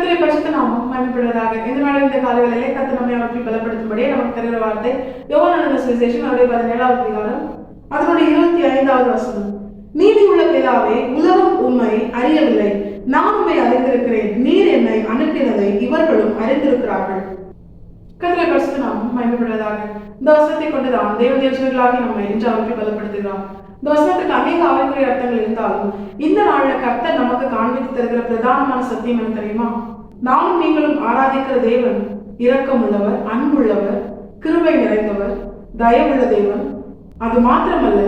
கர்த்தருடைய பரிசுத்த நாமம் மகிமைப்படுவதாக. இந்த நாள் இந்த காலைகளிலே கர்த்தர் நம்மை அவற்றை பலப்படுத்தும்படியே நமக்கு தருகிற வார்த்தை யோவான் எழுதின சுவிசேஷம் அவருடைய 17வது அதிகாரம் அதனுடைய 25வது வசனம். நீதி உள்ள பிதாவே, உலகம் உம்மை அறியவில்லை, நான் உம்மை அறிந்திருக்கிறேன், நீர் என்னை அனுப்பினதை இவர்களும் அறிந்திருக்கிறார்கள். கர்த்தருடைய பரிசுத்த நாமம் மகிமைப்படுவதாக. இந்த வசனத்தை கொண்டுதான் தேவதேவர்களாகி நம்மை இன்று அவற்றை பலப்படுத்துகிறார். இந்த வசனத்துக்கு அநேக ஆவிக்குரிய அர்த்தங்கள் இருந்தாலும் இந்த நாள்ல கர்த்தர் நமக்கு காண்பித்து தருகிற பிரதானமான சத்தியம் என்ன தெரியுமா? நானும் நீங்களும் ஆராதிக்கிற தேவன் இரக்கம் உள்ளவர், அன்புள்ளவர், கிருபை நிறைந்தவர், தயவுள்ள தேவன். அது மாத்திரமல்ல,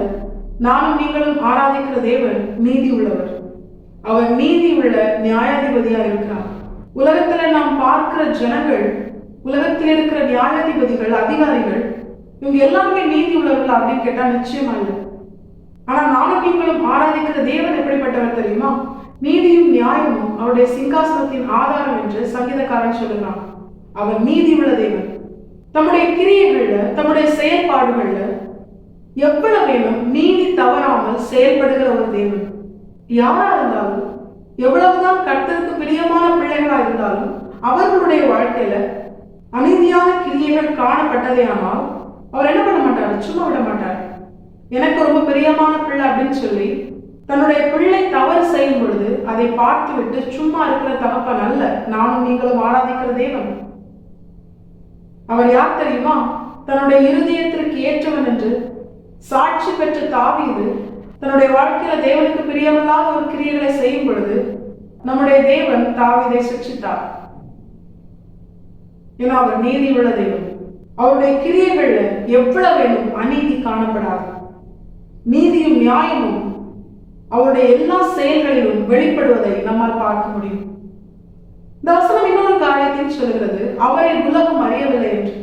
நானும் நீங்களும் ஆராதிக்கிற தேவன் நீதி உள்ளவர். அவர் நீதி உள்ள நியாயாதிபதியா இருக்கிறார். உலகத்துல நாம் பார்க்கிற ஜனங்கள், உலகத்தில் இருக்கிற நியாயாதிபதிகள், அதிகாரிகள், இவங்க எல்லாருமே நீதி உள்ளவர்கள் அப்படின்னு கேட்டா நிச்சயமா இல்லை. ஆனா நானும் நீங்களும் ஆராதிக்கிற தேவன் எப்படிப்பட்டவர் தெரியுமா? நீதியும் நியாயமும் அவருடைய சிங்காசனத்தின் ஆதாரம் என்று சங்கீதக்காரன் சொல்லுகிறான். அவர் நீதி உள்ள தேவன். தம்முடைய கிரியைகள்ல, தம்முடைய செயல்பாடுகள்ல எவ்வளவேனும் நீதி தவறாமல் செயல்படுகிற ஒரு தேவன். யாரா இருந்தாலும், எவ்வளவுதான் கர்த்தருக்கு பிரியமான பிள்ளைகளா இருந்தாலும், அவர்களுடைய வாழ்க்கையில அநீதியான கிரியைகள் காணப்பட்டதே ஆனால் அவர் என்ன பண்ண மாட்டார்? சும்மா விட மாட்டார். எனக்கு ரொம்ப பிரியமான பிள்ளை அப்படின்னு சொல்லி தன்னுடைய பிள்ளை தவறு செய்யும் பொழுது அதை பார்த்து விட்டு சும்மா இருக்கிற தகப்பன் அல்ல நானும் நீங்களும் ஆராதிக்கிற தேவன். அவர் யார் தெரியுமா? தன்னுடைய இருதயத்திற்கு ஏற்றவன் என்று சாட்சி பெற்ற தாவீது தன்னுடைய வாழ்க்கையில தேவனுக்கு பிரியமில்லாத ஒரு கிரியைகளை செய்யும் பொழுது நம்முடைய தேவன் தாவீதை சிட்சித்தார். ஏன்னா அவர் நீதி உள்ள தேவன். அவருடைய கிரியைகள்ல எவ்வளவேனும் அநீதி காணப்படாது. நீதியும் நியாயமும் அவருடைய எல்லா செயல்களிலும் வெளிப்படுவதை நம்மால் பார்க்க முடியும். இந்த வசனம் இன்னொரு காரியத்தையும் சொல்கிறது, அவரை உலகம் அறியவில்லை என்று.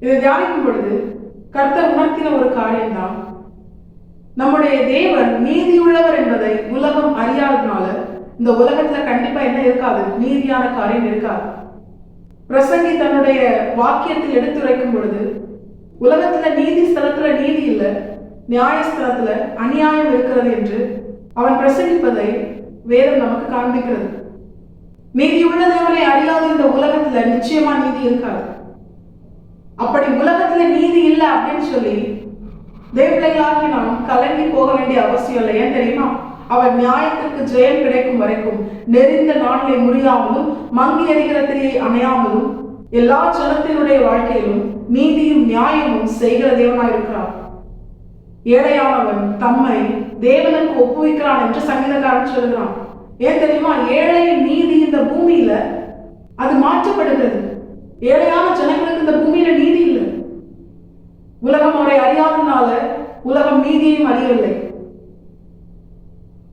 இதை தியானிக்கும் பொழுது கர்த்தர் உணர்த்தின ஒரு காரியம்தான், நம்முடைய தேவன் நீதி உள்ளவர் என்பதை உலகம் அறியாததுனால இந்த உலகத்துல கண்டிப்பா என்ன இருக்காது? நீதியான காரியம் இருக்காது. பிரசங்கி தன்னுடைய வாக்கியத்தில் எடுத்துரைக்கும் பொழுது, உலகத்துல நீதி ஸ்தலத்துல நீதி இல்லை, நியாயஸ்தலத்துல அநியாயம் இருக்கிறது என்று அவன் பிரசங்கிப்பதை வேதம் நமக்கு காண்பிக்கிறது. நீதி உள்ள தேவனை அறியாத இந்த உலகத்துல நிச்சயமா நீதி இருக்காது. அப்படி உலகத்துல நீதி இல்லை அப்படின்னு சொல்லி தேவபிள்ளைகளாகி நாம் கலங்கி போக வேண்டிய அவசியம் இல்லை. ஏன் தெரியுமா? அவர் நியாயத்திற்கு ஜெயம் கிடைக்கும் வரைக்கும் நெறிந்த நாளிலே முடியாமலும் மங்கி எறிகிற திரியை அணையாமலும் எல்லா ஜனத்தினுடைய வாழ்க்கையிலும் நீதியும் நியாயமும் செய்கிற தேவனாயிருக்கிறார். ஏழையானவன் தம்மை தேவனுக்கு ஒப்புவிக்கிறான் என்று சங்கீதக்காரன் சொல்கிறான். ஏன் தெரியுமா? ஏழையின் நீதி இந்த பூமியில அது மாற்றப்படுகிறது. ஏழையான ஜனங்களுக்கு இந்த பூமியில நீதி இல்லை. உலகம் அவரை அறியாதனால உலகம் நீதியையும் அறியவில்லை.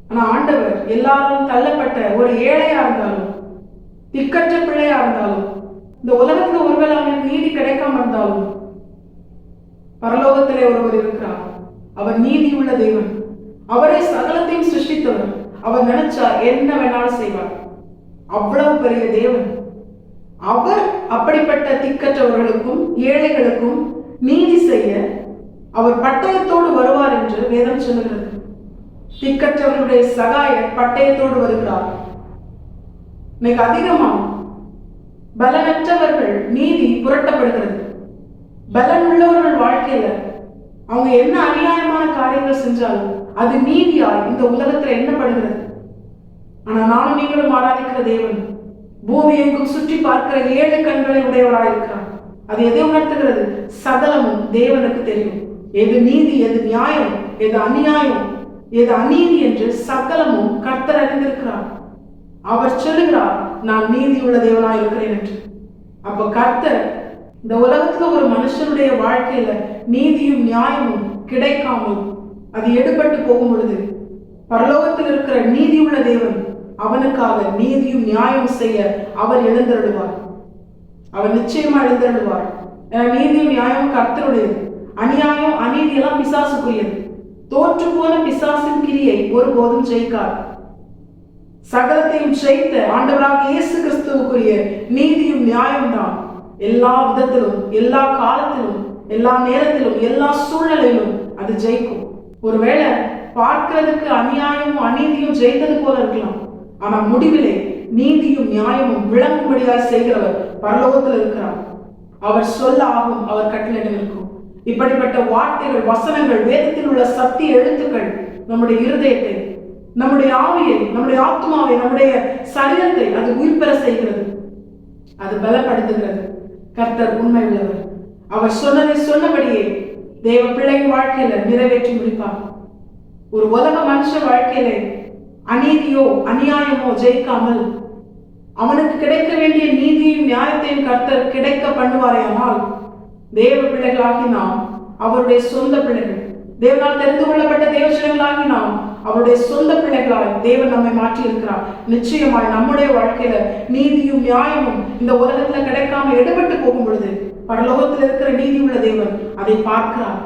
ஆனா ஆண்டவர் எல்லாரும் தள்ளப்பட்ட ஒரு ஏழையா இருந்தாலும், திக்கற்ற பிள்ளையா இருந்தாலும், இந்த உலகத்துல ஒருவேளை அவனுக்கு நீதி கிடைக்காம இருந்தாலும், பரலோகத்திலே ஒருவர் இருக்கிறார். அவர் நீதி உள்ள தேவன். அவரை சகலத்தையும் சிருஷ்டித்தவர். அவர் நினைச்சா என்ன வேணாலும் செய்வார். அவ்வளவு பெரிய தேவன். அவர் அப்படிப்பட்ட திக்கற்றவர்களுக்கும் ஏழைகளுக்கும் நீதி செய்ய அவர் பட்டயத்தோடு வருவார் என்று வேதம் சொல்லுகிறது. திக்கற்றவர்களுடைய சகாயர் பட்டயத்தோடு வருகிறார். இன்னைக்கு அதிகமா பலனற்றவர்கள் நீதி புரட்டப்படுகிறது. பலன் உள்ளவர்கள் வாழ்க்கையில அவங்க என்ன அநியாயமான காரியங்கள் செஞ்சாலும் அது நீதியாய் இந்த உலகத்துல எண்ணப்படுகிறது. ஆனா நானும் நீங்களும் ஆராதிக்கிற தேவன் பூமி எங்கும் சுற்றி பார்க்கிற 7 கண்களை உடையவராயிருக்கிறார். அது எதை உணர்த்துகிறது? சகலமும் தேவனுக்கு தெரியும். எது நீதி, எது நியாயம், எது அநியாயம், எது அநீதி என்று சகலமும் கர்த்தர் அறிந்திருக்கிறார். அவர் சொல்லுகிறார், நான் நீதி உள்ள தேவனாய் இருக்கிறேன் என்று. அப்ப கர்த்தர் இந்த உலகத்துல ஒரு மனுஷனுடைய வாழ்க்கையில நீதியும் நியாயமும் கிடைக்காமல் அது எடுபட்டு போகும் பொழுது பரலோகத்தில் இருக்கிற நீதி உள்ள தேவன் அவனுக்காக நீதியும் நியாயமும் செய்ய அவர் எழுந்தருளுவார். அவர் நிச்சயமா எழுந்தருளுவார். நீதியும் நியாயமும் கர்த்தருடையது. அநியாயம் அநீதி எல்லாம் பிசாசுக்குரியது. தோற்று போன பிசாசின் கிரியை ஒருபோதும் ஜெயிக்காது. சகலத்தையும் ஜெயித்த ஆண்டவராக இயேசு கிறிஸ்துவுக்குரிய நீதியும் நியாயம் தான் எல்லா விதத்திலும், எல்லா காலத்திலும், எல்லா நேரத்திலும், எல்லா சூழ்நிலையிலும் அது ஜெயிக்கும். ஒருவேளை பார்க்கிறதுக்கு அநியாயமும் அநீதியும் ஜெயித்தது போல இருக்கலாம். ஆனா முடிவிலே நீதியும் நியாயமும் விளங்கும்படியாய் செய்கிறவர் பரலோகத்தில் இருக்கிறார். அவர் சொல்ல ஆகும், அவர் கட்டளை இருக்கும். இப்படிப்பட்ட வார்த்தைகள், வசனங்கள், வேதத்தில் உள்ள சத்திய எழுத்துக்கள் நம்முடைய இருதயத்தை, நம்முடைய ஆவியை, நம்முடைய ஆத்மாவை, நம்முடைய சரீரத்தை அது உயிர் பெற செய்கிறது, அது பலப்படுத்துகிறது. கர்த்தர் உண்மை உள்ளவர். அவர் சொன்னதை சொன்னபடியே தேவ பிள்ளையின் வாழ்க்கையில நிறைவேற்றி முடிப்பார். ஒரு உலக மனுஷ வாழ்க்கையில அநீதியோ அநியாயமோ ஜெயிக்காமல் அவனுக்கு கிடைக்க வேண்டிய நீதியும் நியாயத்தையும் கர்த்தர் கிடைக்க பண்ணுவாரேயானால், தேவ பிள்ளைகளாகி நாம் அவருடைய சொந்த பிள்ளைகள், தேவனால் தெரிந்து கொள்ளப்பட்ட தேவஜனங்களாகி நாம் அவருடைய சொந்த பிள்ளைகளாய் தேவன் நம்மை மாற்றி இருக்கிறார். நிச்சயமாய் நம்முடைய வாழ்க்கையில நீதியும் நியாயமும் இந்த உலகத்துல கிடைக்காம எடுபட்டு போகும் பொழுது பரலோகத்தில் இருக்கிற நீதி உள்ள தேவன் அதை பார்க்கிறார்.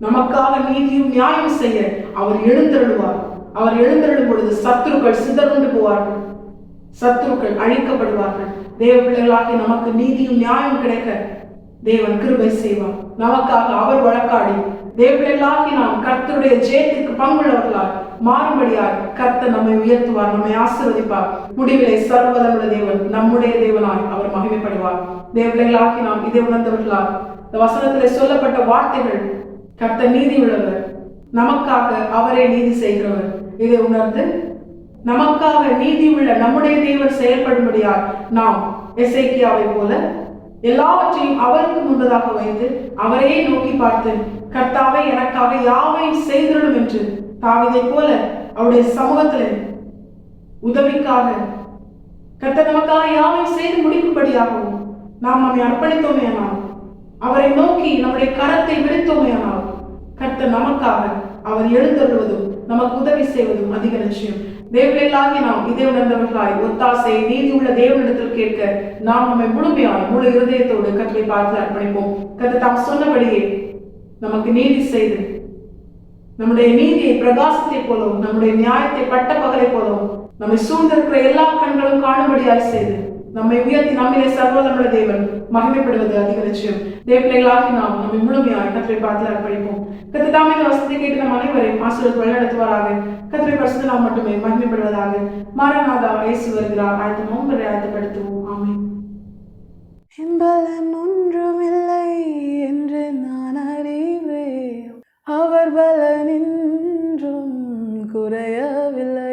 நமக்காக நீதியும் நியாயம் செய்ய அவர் எழுந்தருளுவார். அவர் எழுந்தருளும் பொழுது சத்துருக்கள் சிதறுண்டு போவார்கள், சத்துருக்கள் அழிக்கப்படுவார்கள். தேவ பிள்ளைகளாகி நமக்கு நீதியும் நியாயம் கிடைக்க தேவன் கிருபை செய்வார். நமக்காக அவர் வழக்காடி தேவ பிள்ளைகளாகி நாம் கர்த்தருடைய ஜெயத்திற்கு பங்குள்ளவர்களாய் மாறும்படியாய் கர்த்தர் நம்மை உயர்த்துவார், நம்மை ஆசீர்வதிப்பார். முடிவிலே சர்வவல்லமையுள்ள தேவன் நம்முடைய தேவனாய் அவர் மகிமைப்படுவார். தேவ பிள்ளைகளாகி நாம் இதை உணர்ந்தவர்களால் இந்த வசனத்திலே சொல்லப்பட்ட வார்த்தைகள், கர்த்தர் நீதி உள்ளவர், நமக்காக அவரே நீதி செய்கிறவர், இதை உணர்ந்து நமக்காக நீதி உள்ள நம்முடைய தேவன் செயல்படும்படியால் நாம் எசேக்கியாவை போல எல்லாவற்றையும் அவருக்கு முன்பதாக வைத்து அவரையே நோக்கி பார்த்து, கர்த்தாவே எனக்காக யாவையும் செய்திடும் என்று தாவீதை போல அவருடைய சமூகத்தில் உதவிக்காக கர்த்தர் நமக்காக யாவையும் செய்து முடிக்கும்படியாகவும் நாம் நம்மை அர்ப்பணித்தோமேயானால், அவரை நோக்கி நம்முடைய கரத்தை விரித்தோமேயானால், கர்த்தர் நமக்காக அவர் எழுந்தருள்வதும் நமக்கு உதவி செய்வதும் அதிக நிச்சயம். தேவர்களாகி நாம் இதை உணர்ந்தவர்களாய் ஒத்தாசை நீதி உள்ள தேவனிடத்தில் கேட்க நாம் நம்மை முழுமையாய் முழு இருதயத்தோடு கர்த்தரை பார்த்து அர்ப்பணிப்போம். கர்த்தர் தாம் சொன்னபடியே நமக்கு நீதி செய்து நம்முடைய நீதியை பிரகாசத்தை போலவும் நம்முடைய நியாயத்தை பட்ட பகலை போலவும் நம்மை சூழ்ந்திருக்கிற எல்லா கண்களும் காணும்படியாய் செய்து நம்மை உயர்த்தி நம்மிலே சர்வவல்லமையுள்ள தேவன் மகிமைப்படுவது அதிக நிச்சயம். தேவர்களாகி நாம் நம்மை முழுமையாய் கர்த்தரை பார்த்து அர்ப்பணிப்போம். கர்த்தர் தாமே இந்த வசனத்தை கேட்டு நம் அனைவரையும் ஆசீர்வதித்து வழிநடத்துவாராக. கர்த்தரை பரிசுத்த நாம் மட்டுமே மகிமைப்படுவதாக. மாரநாதா இயேசு வருகிறார். ஆயத்தப்படுத்துவோம். ஆமென். பலன் ஒன்றுமில்லை என்று நான் அறிவேன், அவர் பலன் இன்றும் குறையவில்லை.